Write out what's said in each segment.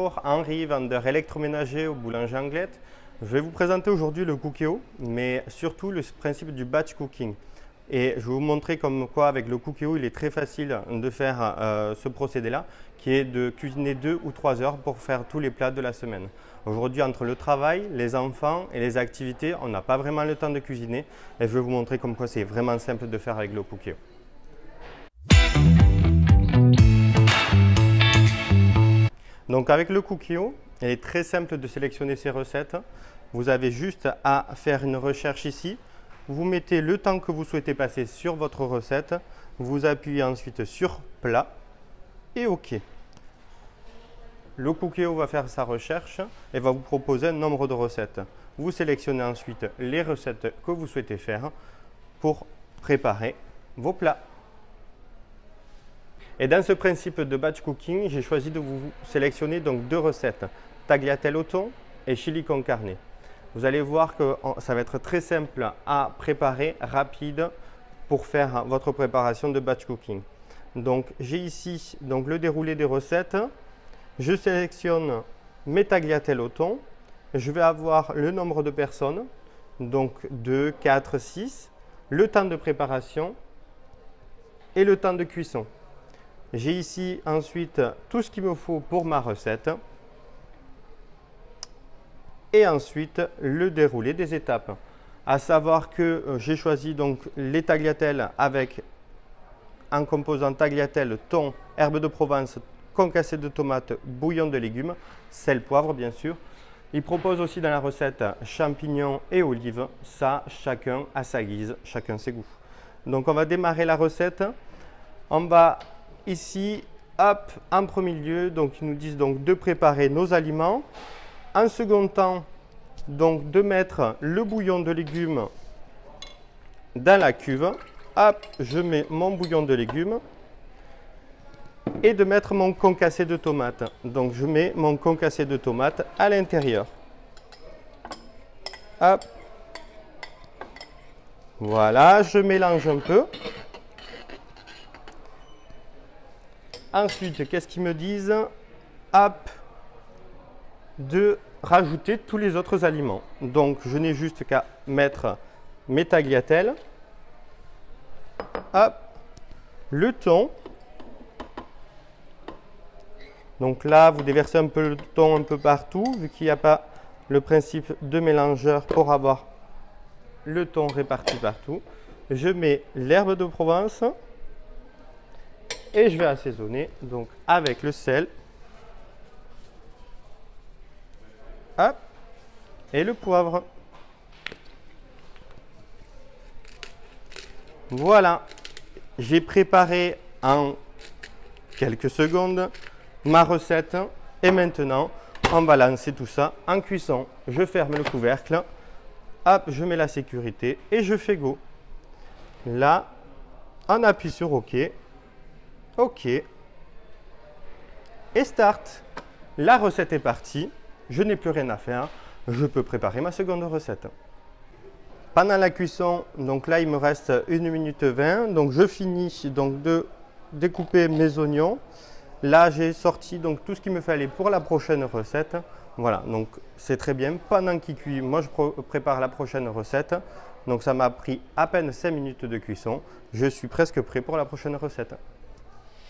Bonjour, Henri, vendeur électroménager au Boulanger Anglette. Je vais vous présenter aujourd'hui le Cookéo, mais surtout le principe du batch cooking. Et je vais vous montrer comme quoi avec le Cookéo, il est très facile de faire ce procédé-là, qui est de cuisiner 2 ou 3 heures pour faire tous les plats de la semaine. Aujourd'hui, entre le travail, les enfants et les activités, on n'a pas vraiment le temps de cuisiner. Et je vais vous montrer comme quoi c'est vraiment simple de faire avec le Cookéo. Donc avec le Cookéo, il est très simple de sélectionner ces recettes. Vous avez juste à faire une recherche ici. Vous mettez le temps que vous souhaitez passer sur votre recette. Vous appuyez ensuite sur plat et OK. Le Cookéo va faire sa recherche et va vous proposer un nombre de recettes. Vous sélectionnez ensuite les recettes que vous souhaitez faire pour préparer vos plats. Et dans ce principe de batch cooking, j'ai choisi de vous sélectionner donc 2 recettes, tagliatelle au thon et chili con carne. Vous allez voir que ça va être très simple à préparer, rapide pour faire votre préparation de batch cooking. Donc j'ai ici donc, le déroulé des recettes. Je sélectionne mes tagliatelles au thon. Je vais avoir le nombre de personnes, donc 2, 4, 6, le temps de préparation et le temps de cuisson. J'ai ici ensuite tout ce qu'il me faut pour ma recette et ensuite le déroulé des étapes. À savoir que j'ai choisi donc les tagliatelles avec un composant tagliatelle, thon, herbe de Provence, concassé de tomates, bouillon de légumes, sel, poivre bien sûr. Il propose aussi dans la recette champignons et olives. Ça, chacun à sa guise, chacun ses goûts. Donc on va démarrer la recette. On va ici, hop, en premier lieu, donc ils nous disent donc de préparer nos aliments. En second temps, donc de mettre le bouillon de légumes dans la cuve. Hop, je mets mon bouillon de légumes et de mettre mon concassé de tomates. Donc je mets mon concassé de tomates à l'intérieur. Hop. Voilà, je mélange un peu. Ensuite, qu'est-ce qu'ils me disent? Hop, de rajouter tous les autres aliments. Donc, je n'ai juste qu'à mettre mes tagliatelles. Hop, le thon. Donc là, vous déversez un peu le thon un peu partout, vu qu'il n'y a pas le principe de mélangeur pour avoir le thon réparti partout. Je mets l'herbe de Provence. Et je vais assaisonner donc avec le sel. Hop, et le poivre. Voilà, j'ai préparé en quelques secondes ma recette. Et maintenant, on va lancer tout ça en cuisson. Je ferme le couvercle. Hop, je mets la sécurité et je fais go. Là, on appuie sur OK. OK. Et start. La recette est partie. Je n'ai plus rien à faire. Je peux préparer ma seconde recette. Pendant la cuisson, donc là, il me reste 1 minute 20. Donc, je finis donc de découper mes oignons. Là, j'ai sorti donc tout ce qu'il me fallait pour la prochaine recette. Voilà, donc c'est très bien. Pendant qu'il cuit, moi, je prépare la prochaine recette. Donc, ça m'a pris à peine 5 minutes de cuisson. Je suis presque prêt pour la prochaine recette.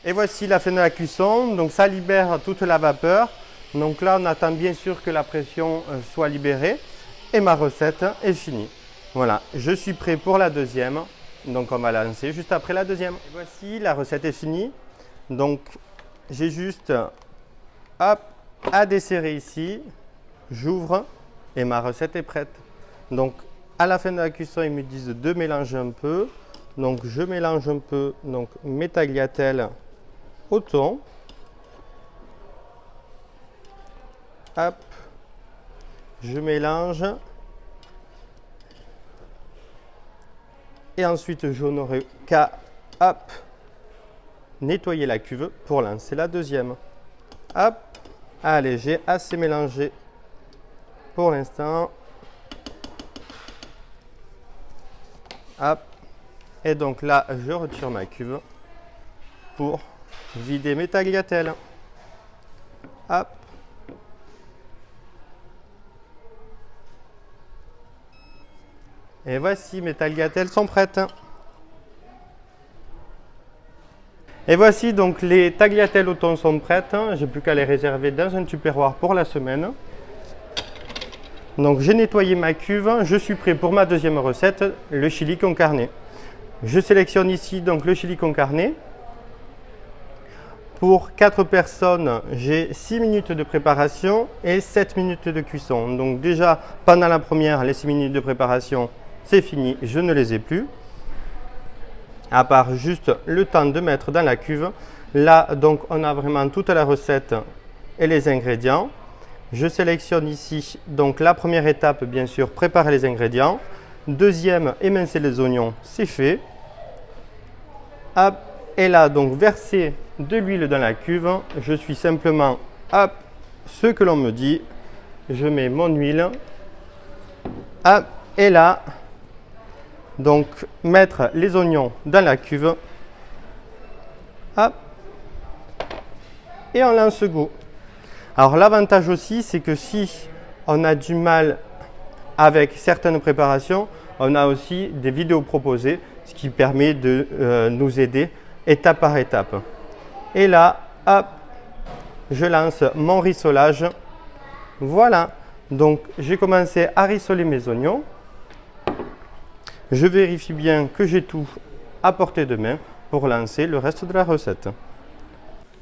Et voici la fin de la cuisson, donc ça libère toute la vapeur. Donc là, on attend bien sûr que la pression soit libérée et ma recette est finie. Voilà, je suis prêt pour la deuxième. Donc on va lancer juste après la deuxième. Et voici, la recette est finie. Donc j'ai juste hop, à desserrer ici. J'ouvre et ma recette est prête. Donc à la fin de la cuisson, ils me disent de mélanger un peu. Donc je mélange un peu donc, mes tagliatelles au thon. Hop, je mélange. Et ensuite, je n'aurai qu'à nettoyer la cuve pour lancer la deuxième. Hop, allez, j'ai assez mélangé pour l'instant. Hop, et donc là, je retire ma cuve pour vider mes tagliatelles. Hop, Et voici, mes tagliatelles sont prêtes. Et voici donc les tagliatelles au thon sont prêtes. J'ai plus qu'à les réserver dans un tupperware pour la semaine. Donc j'ai nettoyé ma cuve, je suis prêt pour ma deuxième recette, le chili con carne. Je sélectionne ici donc le chili con carne. Pour 4 personnes, j'ai 6 minutes de préparation et 7 minutes de cuisson. Donc déjà, pendant la première, les 6 minutes de préparation, c'est fini, je ne les ai plus. À part juste le temps de mettre dans la cuve. Là, donc, on a vraiment toute la recette et les ingrédients. Je sélectionne ici donc la première étape, bien sûr, préparer les ingrédients. Deuxième, émincer les oignons, c'est fait. Hop, et là, donc, verser de l'huile dans la cuve. Je suis simplement, hop, ce que l'on me dit. Je mets mon huile. Hop, et là, donc, mettre les oignons dans la cuve. Hop, et on lance go. Alors l'avantage aussi, c'est que si on a du mal avec certaines préparations, on a aussi des vidéos proposées, ce qui permet de nous aider étape par étape. Et là, hop, je lance mon rissolage. Voilà, donc j'ai commencé à rissoler mes oignons. Je vérifie bien que j'ai tout à portée de main pour lancer le reste de la recette.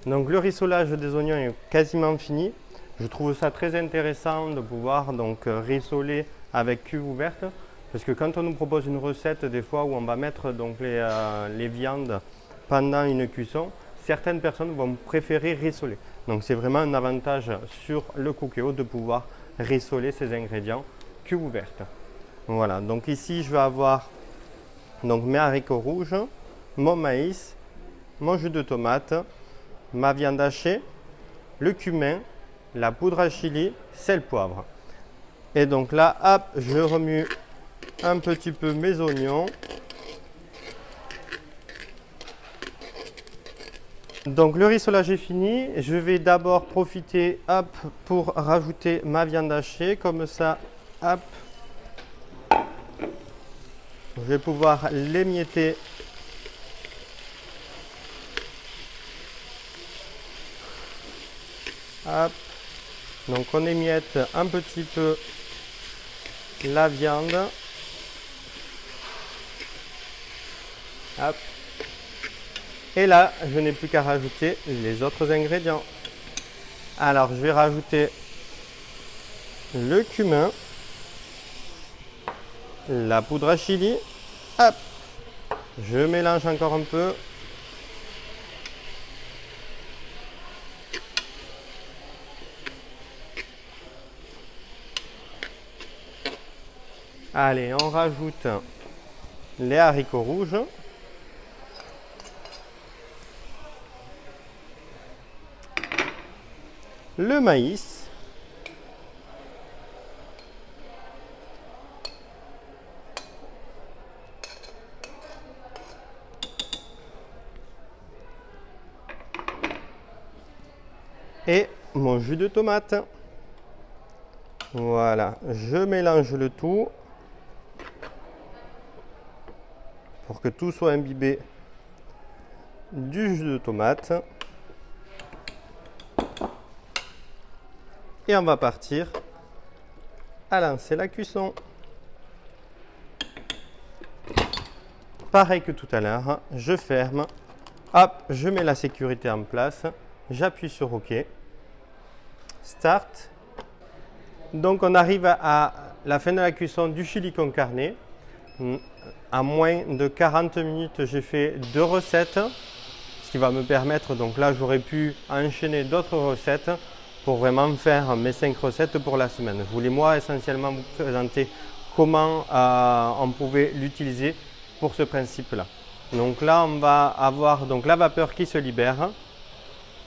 Donc le rissolage des oignons est quasiment fini. Je trouve ça très intéressant de pouvoir donc rissoler avec cuve ouverte, parce que quand on nous propose une recette des fois où on va mettre donc les viandes pendant une cuisson, certaines personnes vont préférer rissoler. Donc c'est vraiment un avantage sur le Cookéo de pouvoir rissoler ces ingrédients cuve ouverte. Voilà, donc ici je vais avoir donc mes haricots rouges, mon maïs, mon jus de tomate, ma viande hachée, le cumin, la poudre à chili, sel, poivre. Et donc là, hop, je remue un petit peu mes oignons. Donc le rissolage est fini. Je vais d'abord profiter, hop, pour rajouter ma viande hachée, comme ça, hop. Je vais pouvoir l'émietter. Hop. Donc on émiette un petit peu la viande. Hop. Et là, je n'ai plus qu'à rajouter les autres ingrédients. Alors, je vais rajouter le cumin, la poudre à chili. Hop. Je mélange encore un peu. Allez, on rajoute les haricots rouges. Le maïs. Et mon jus de tomate. Voilà, je mélange le tout pour que tout soit imbibé du jus de tomate. Et on va partir à lancer la cuisson. Pareil que tout à l'heure, je ferme. Hop, je mets la sécurité en place. J'appuie sur OK. Start. Donc on arrive à la fin de la cuisson du chili con carne. En moins de 40 minutes, j'ai fait 2 recettes, ce qui va me permettre, donc là j'aurais pu enchaîner d'autres recettes pour vraiment faire mes 5 recettes pour la semaine. Je voulais moi essentiellement vous présenter comment on pouvait l'utiliser pour ce principe-là. Donc là on va avoir donc la vapeur qui se libère,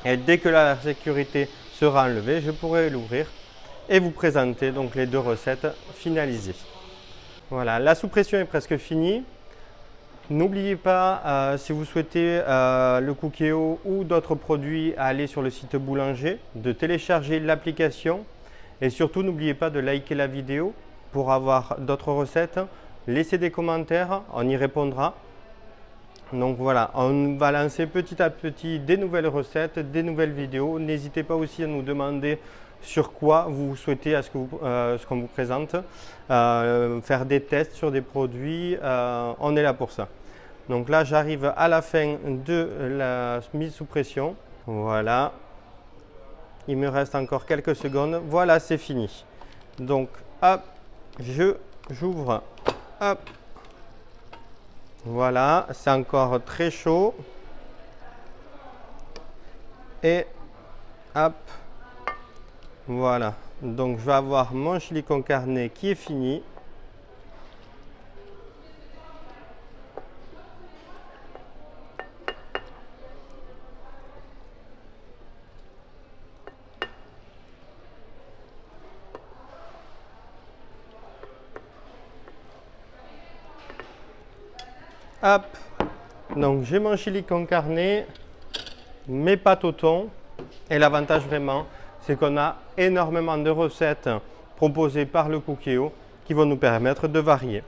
et dès que la sécurité sera enlevée, je pourrai l'ouvrir et vous présenter donc les 2 recettes finalisées. Voilà, la sous-pression est presque finie. N'oubliez pas, si vous souhaitez le Cookéo ou d'autres produits, à aller sur le site Boulanger, de télécharger l'application, et surtout n'oubliez pas de liker la vidéo pour avoir d'autres recettes, laissez des commentaires, on y répondra. Donc voilà, on va lancer petit à petit des nouvelles recettes, des nouvelles vidéos. N'hésitez pas aussi à nous demander sur quoi vous souhaitez ce qu'on vous présente, faire des tests sur des produits, on est là pour ça. Donc là, j'arrive à la fin de la mise sous pression. Voilà, il me reste encore quelques secondes. Voilà, c'est fini. Donc, hop, j'ouvre, hop. Voilà, c'est encore très chaud. Et hop, voilà. Donc je vais avoir mon chili con carne qui est fini. Hop, donc j'ai mon chili con carne, mes pâtes au thon. Et l'avantage vraiment, c'est qu'on a énormément de recettes proposées par le Cookéo qui vont nous permettre de varier.